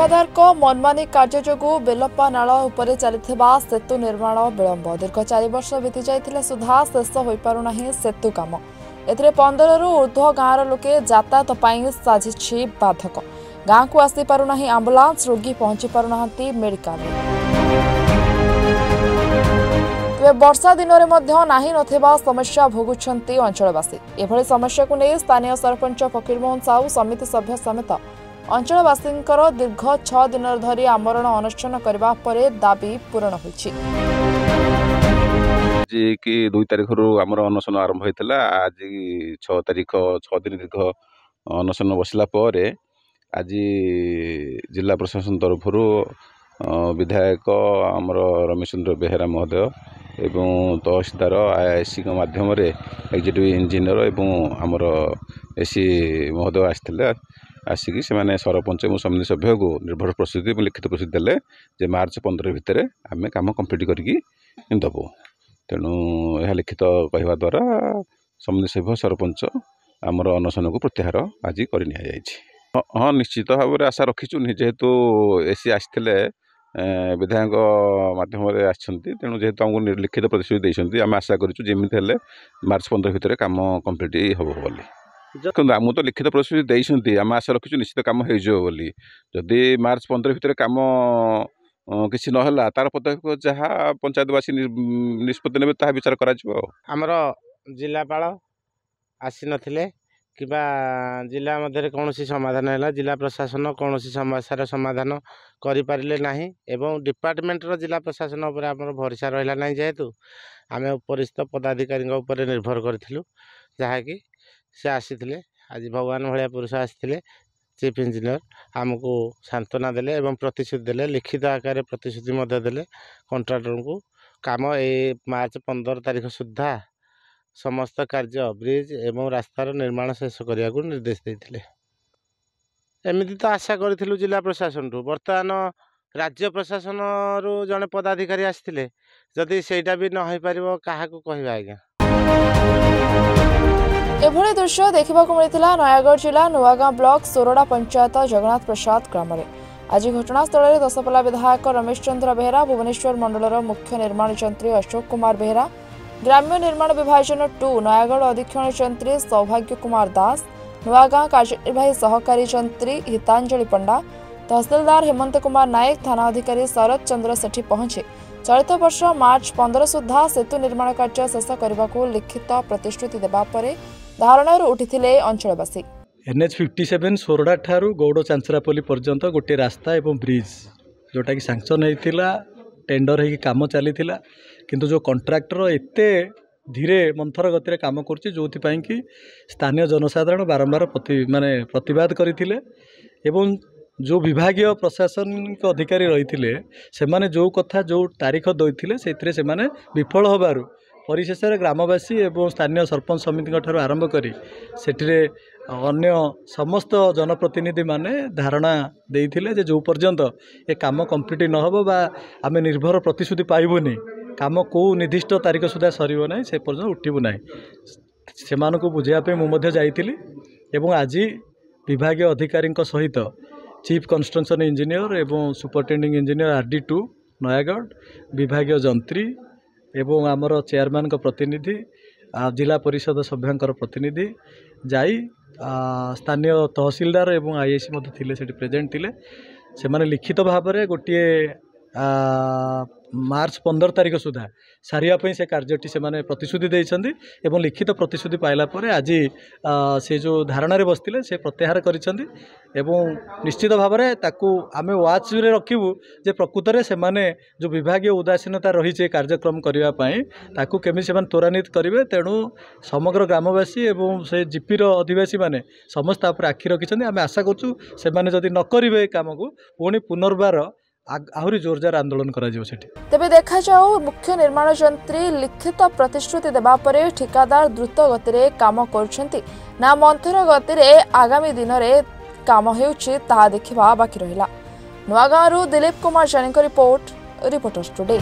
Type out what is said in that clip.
ठिकादार मनमानी कार्य जो बेलप्पा नाल उपरे चलता सेतु निर्माण विलंब दीर्घ 4 वर्ष बीती जाइथिले सुधा शेष हो पारुना सेतु काम एथिरे 15 रु ऊर्ध्व गाँवर लोके यातायात पर साजिछि बाधक गाँ को आसी पारुना आंबुलांस रोगी पहुंची पारुना मेडिकल तेज वर्षा दिन में नाही नथिबा समस्या भोगुछंती अंचलवासी एभली समस्या को नहीं स्थानीय सरपंच फकीरमोहन साहू समिति सभ्य समेत अंचलवासी दीर्घ 6 दिन धरी आमरण अनुष्ठान करबा परे दाबी पूरण होइछि। जी कि 2 तारिख रु आमर अनशन आरंभ होइतला आज 6 तारिख 6 दिन दीर्घ अनशन बसला परे आज जिला प्रशासन तरफ विधायक आमर रमेशचंद्र बेहेरा महोदय एवं तहसीलदार आईआईसी माध्यम एग्जीक्यूटिव इंजीनियर एवं आमर एसी महोदय आसते आसिक से सरपंच और समिति सभ्य को निर्भर प्रस्तुति लिखित प्रस्तुति देले जे मार्च 15 भितर आम कम कम्प्लीट करके देवु तेणु यह लिखित कहवा द्वारा समिति सभ्य सरपंच आमर अनशन को प्रत्याहार आज कर हाँ निश्चित भाव में आशा रखीचु जेहेतु एसी आसते विधायक मध्यम तेणु जेहेतु आमको लिखित प्रतिश्रुति देते आम आशा करें मार्च 15 भितर कम कम्प्लीट हम बोली देखो आम तो लिखित प्रतिश्रुति देते आम आशा रखीचु निश्चित कम होली जदि मार्च 15 भितर कम किसी नहला तार पदक्षेप जहाँ पंचायतवासी निष्पत्ति ने ताहा विचार करमर जिलापाल आसी नथिले किबा जिला मध्य कौन समाधान है जिला प्रशासन कौन समस्यार समाधान करें ना एवं डिपार्टमेंट जिला प्रशासन उपर आम भरोसा रहा ना जेहेतु आम उपरिस्थ पदाधिकारी निर्भर करूँ जहाँकि से आसी आज भगवान भाया पुरुष आसते चीफ इंजीनियर आमको सांत्वना देले एवं प्रतिश्रुति देले लिखित आकार प्रतिश्रुति देले कंट्राक्टर को काम ए मार्च 15 तारिख सुधा समस्त कार्य ब्रिज एवं रास्तार निर्माण शेष करने को निर्देश देते एमती तो आशा करूँ जिला प्रशासन रु बर्तमान राज्य प्रशासन रु जड़े पदाधिकारी आसते जदि सेटा भी न हो पार क्या कहवा आज्ञा एभली दृश्य देखा मिलता नयागढ़ जिला नुआगाँ ब्लॉक सोरडा पंचायत जगन्नाथ प्रसाद ग्राम आज घटनास्थल में दशपल्ला विधायक रमेशचंद्र बेहेरा भुवनेश्वर मंडल मुख्य निर्माण यंत्री अशोक कुमार बेहेरा ग्राम्य निर्माण विभाजन 2 नयागढ़ अधीक्षण यंत्री सौभाग्य कुमार दास नुआगाँ कार्यनिर्वाही सहकारी यंत्री हितांजलि पंडा तहसीलदार हेमंत कुमार नायक थाना अधिकारी शरद चंद्र सेठी पहुंचे चलित वर्ष मार्च 15 सुधा सेतु निर्माण कार्य शेष करने को लिखित प्रतिश्रुति देवा धारणा उठिथिले अंचलवासी NH 57 सोरडा ठारू गौड़ चांचरापल्ली पर्यंत गोटे रास्ता एवं ब्रिज जोटा कि सांक्शन होता टेंडर हो काम चली किंतु जो कंट्राक्टर एते धीरे मंथर गति काम कर जो कि स्थानीय जनसाधारण बारंबार प्रतिवाद करते एवं जो विभागीय प्रशासनिक अधिकारी रही से जो कथा जो तारीख देते से विफल होबारु परिशेष ग्रामवासी एवं स्थानीय सरपंच समिति ठार आरंभ करी सेठिरे अन्य समस्त जनप्रतिनिधि माने धारणा देइथिले जे जो पर्यंत ए काम कंप्लीट न हो बा आमे निर्भर प्रतिश्रुति पाइबुनी काम को निर्दिष्ट तारीख सुधा सरिबो नै से पर्यंत उठिबु नै सेमानको बुझिया पे मु मध्ये जाइथिली एवं आज विभागीय अधिकारी सहित चीफ कंस्ट्रक्शन इंजीनियर एवं सुपरिटेंडिंग इंजीनियर RD2 नयागढ़ विभागीय जंत्री एवं आमर चेयरमैन का प्रतिनिधि जिला परिषद सभ्यंकर प्रतिनिधि जाई स्थानीय तहसीलदार एवं आईआईसी थे से प्रेजेंट थे से लिखित भाव में गोटे मार्च 15 तारिख सुधा सारिया से कार्यटी से प्रतिश्रुति देइछन्ति एवं लिखित प्रतिश्रुति पाइला परे आज से जो धारणा रे बसतिले से प्रत्याहार करिछन्ति एवं निश्चित भाव में ताकू आमे वाच रे रखिबु जे प्रकृत रे से माने जो विभागीय उदासीनता रही छे कार्यक्रम करिवा पई ताकू केमि से त्वरान्वित करिवे तेणु समग्र ग्रामवासी एवं से जीपी रो अधिवासी माने समस्त आप आखि रखिछन्ति आमे आशा करछु से माने जदि न करिवे काम को पुणी पुनर्बार आहरी जोरदार आंदोलन करा तेबे देखा जाऊ मुख्य निर्माण यंत्री लिखित प्रतिश्रुति देबा परे ठिकादार द्रुत गति रे काम करुछंती ना मंथर गति रे आगामी दिन रे काम हेउछि ताहा देखिबा बाकी रहिला। नुआगाँरु दिलीप कुमार जानी रिपोर्टर्स टुडे।